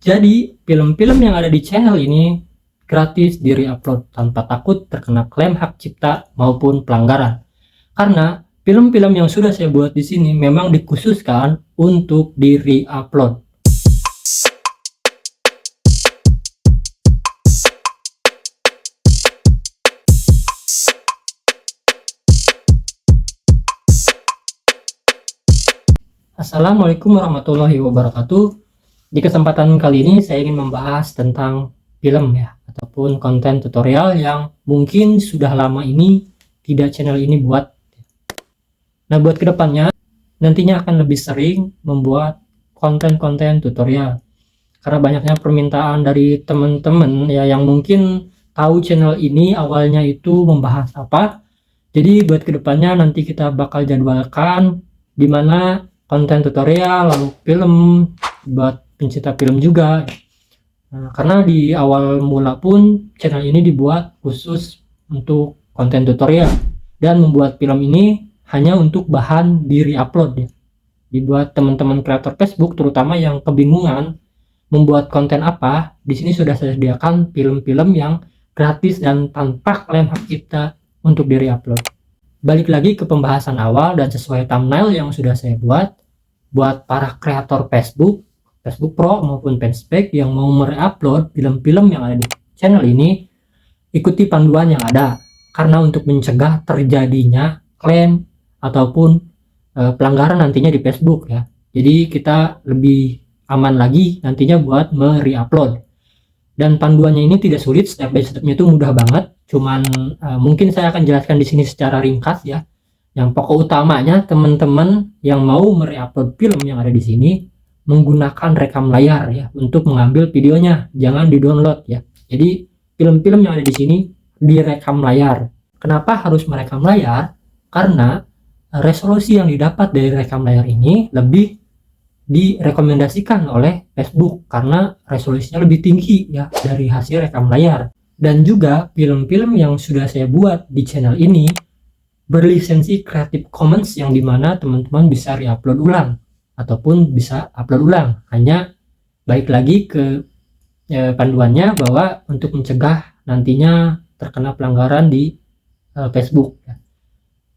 Jadi film-film yang ada di channel ini gratis di re-upload tanpa takut terkena klaim hak cipta maupun pelanggaran. Karena film-film yang sudah saya buat di sini memang dikhususkan untuk di re-upload. Assalamualaikum warahmatullahi wabarakatuh. Di kesempatan kali ini saya ingin membahas tentang film ya, ataupun konten tutorial yang mungkin sudah lama ini tidak channel ini buat. Nah, buat kedepannya nantinya akan lebih sering membuat konten-konten tutorial, karena banyaknya permintaan dari teman-teman ya yang mungkin tahu channel ini awalnya itu membahas apa. Jadi buat kedepannya nanti kita bakal jadwalkan di mana konten tutorial, lalu film buat pencinta film juga. Nah, karena di awal mula pun channel ini dibuat khusus untuk konten tutorial, dan membuat film ini hanya untuk bahan di re-upload ya. Dibuat teman-teman kreator Facebook terutama yang kebingungan membuat konten apa, di sini sudah saya sediakan film-film yang gratis dan tanpa klaim hak cipta untuk di re-upload. Balik lagi ke pembahasan awal dan sesuai thumbnail yang sudah saya buat para kreator Facebook Pro maupun fanspage yang mau mereupload film-film yang ada di channel ini, ikuti panduan yang ada, karena untuk mencegah terjadinya klaim ataupun pelanggaran nantinya di Facebook ya. Jadi kita lebih aman lagi nantinya buat mereupload. Dan panduannya ini tidak sulit, step by stepnya itu mudah banget. Cuman mungkin saya akan jelaskan di sini secara ringkas ya. Yang pokok utamanya, teman-teman yang mau mereupload film yang ada di sini menggunakan rekam layar ya untuk mengambil videonya, jangan di-download ya. Jadi film-film yang ada di sini direkam layar. Kenapa harus merekam layar? Karena resolusi yang didapat dari rekam layar ini lebih direkomendasikan oleh Facebook karena resolusinya lebih tinggi ya dari hasil rekam layar. Dan juga film-film yang sudah saya buat di channel ini berlisensi Creative Commons, yang dimana teman-teman bisa re-upload ulang ataupun bisa upload ulang. Hanya balik lagi ke panduannya bahwa untuk mencegah nantinya terkena pelanggaran di Facebook.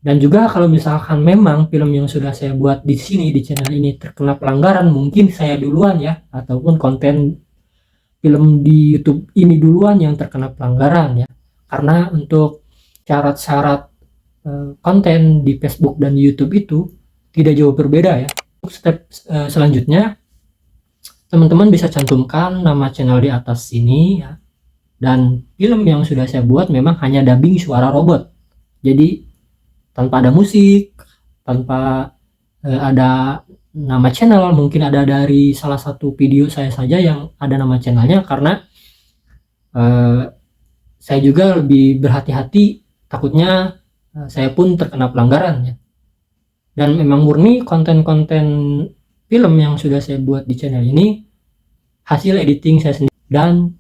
Dan juga kalau misalkan memang film yang sudah saya buat di sini di channel ini terkena pelanggaran, mungkin saya duluan ya, ataupun konten film di YouTube ini duluan yang terkena pelanggaran ya. Karena untuk syarat-syarat konten di Facebook dan YouTube itu tidak jauh berbeda ya. Untuk step selanjutnya, teman-teman bisa cantumkan nama channel di atas sini ya. Dan film yang sudah saya buat memang hanya dubbing suara robot. Jadi tanpa ada musik, tanpa ada nama channel. Mungkin ada dari salah satu video saya saja yang ada nama channelnya, karena saya juga lebih berhati-hati, takutnya saya pun terkena pelanggaran ya. Dan memang murni konten-konten film yang sudah saya buat di channel ini hasil editing saya sendiri. Dan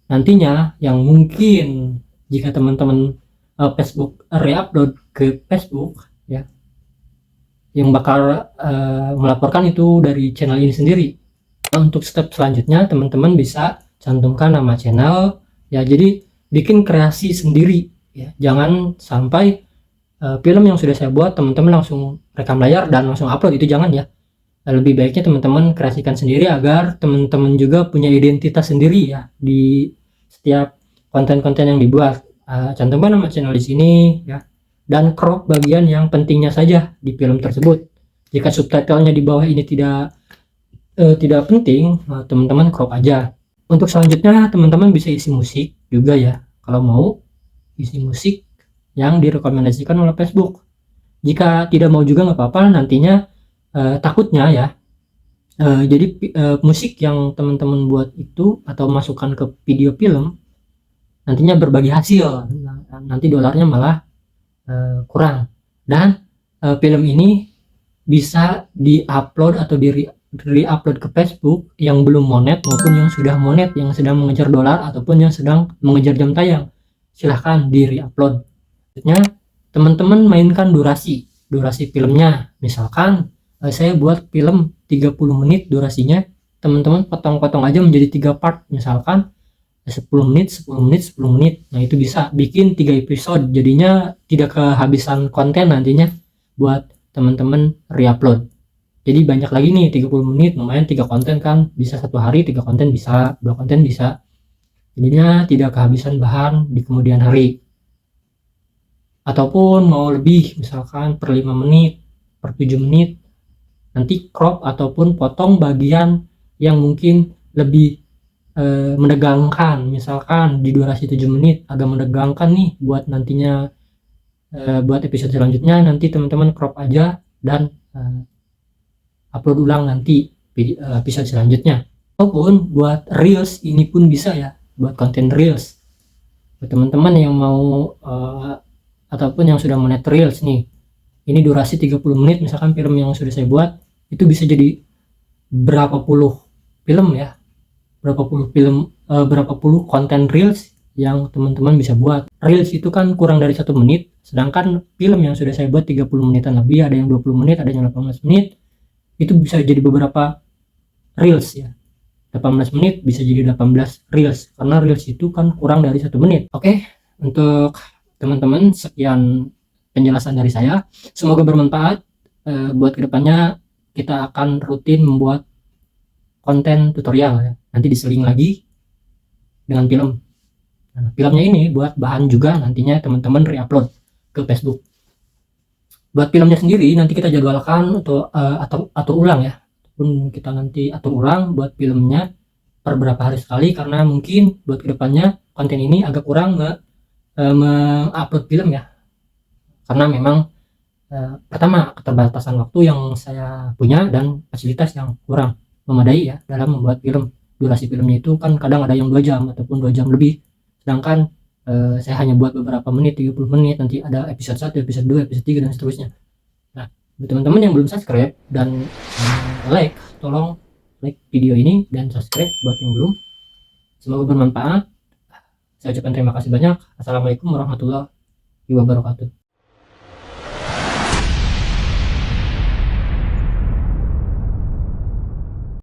nantinya yang mungkin jika teman-teman Facebook re-upload ke Facebook ya, yang bakal melaporkan itu dari channel ini sendiri. Nah, untuk step selanjutnya teman-teman bisa cantumkan nama channel ya, jadi bikin kreasi sendiri ya. Jangan sampai film yang sudah saya buat teman-teman langsung rekam layar dan langsung upload, itu jangan ya. Lebih baiknya teman-teman kreasikan sendiri agar teman-teman juga punya identitas sendiri ya di setiap konten-konten yang dibuat. Cantumkan nama channel di sini ya, dan crop bagian yang pentingnya saja di film tersebut. Jika subtitlenya di bawah ini tidak penting, teman-teman crop aja. Untuk selanjutnya teman-teman bisa isi musik juga ya, kalau mau isi musik yang direkomendasikan oleh Facebook. Jika tidak mau juga nggak apa-apa, nantinya takutnya ya jadi musik yang teman-teman buat itu atau masukkan ke video film nantinya berbagi hasil, nanti dolarnya malah kurang. Dan film ini bisa di-upload atau di-upload ke Facebook yang belum monet maupun yang sudah monet, yang sedang mengejar dolar ataupun yang sedang mengejar jam tayang. Silahkan di-re-upload. Selanjutnya teman-teman mainkan durasi filmnya. Misalkan saya buat film 30 menit durasinya, teman-teman potong-potong aja menjadi 3 part, misalkan 10 menit 10 menit 10 menit. Nah itu bisa bikin 3 episode, jadinya tidak kehabisan konten nantinya buat teman-teman reupload. Jadi banyak lagi nih, 30 menit lumayan, 3 konten kan, bisa satu hari 3 konten, bisa 2 konten, bisa, jadinya tidak kehabisan bahan di kemudian hari. Ataupun mau lebih, misalkan per 5 menit per 7 menit, nanti crop ataupun potong bagian yang mungkin lebih menegangkan, misalkan di durasi 7 menit agak menegangkan nih buat nantinya, buat episode selanjutnya, nanti teman-teman crop aja dan upload ulang nanti episode selanjutnya. Ataupun buat reels ini pun bisa ya, buat konten reels buat teman-teman yang mau ataupun yang sudah menet reels nih, ini durasi 30 menit misalkan film yang sudah saya buat, itu bisa jadi berapa puluh film ya, berapa puluh konten reels yang teman-teman bisa buat. Reels itu kan kurang dari 1 menit, sedangkan film yang sudah saya buat 30 menitan lebih, ada yang 20 menit, ada yang 18 menit, itu bisa jadi beberapa reels ya. 18 menit bisa jadi 18 reels, karena reels itu kan kurang dari 1 menit. Oke, untuk teman-teman sekian penjelasan dari saya, semoga bermanfaat. Buat kedepannya kita akan rutin membuat konten tutorial ya, nanti diseling lagi dengan film. Nah, filmnya ini buat bahan juga nantinya teman-teman reupload ke Facebook. Buat filmnya sendiri nanti kita jadwalkan atau ulang ya, pun kita nanti atur ulang buat filmnya per berapa hari sekali, karena mungkin buat kedepannya konten ini agak kurang mengupload film ya, karena memang pertama keterbatasan waktu yang saya punya dan fasilitas yang kurang memadai ya dalam membuat film. Durasi filmnya itu kan kadang ada yang 2 jam ataupun 2 jam lebih, sedangkan saya hanya buat beberapa menit, 30 menit, nanti ada episode 1, episode 2, episode 3 dan seterusnya. Nah, buat teman-teman yang belum subscribe dan like, tolong like video ini dan subscribe buat yang belum. Semoga bermanfaat. Saya ucapkan terima kasih banyak. Assalamualaikum warahmatullahi wabarakatuh.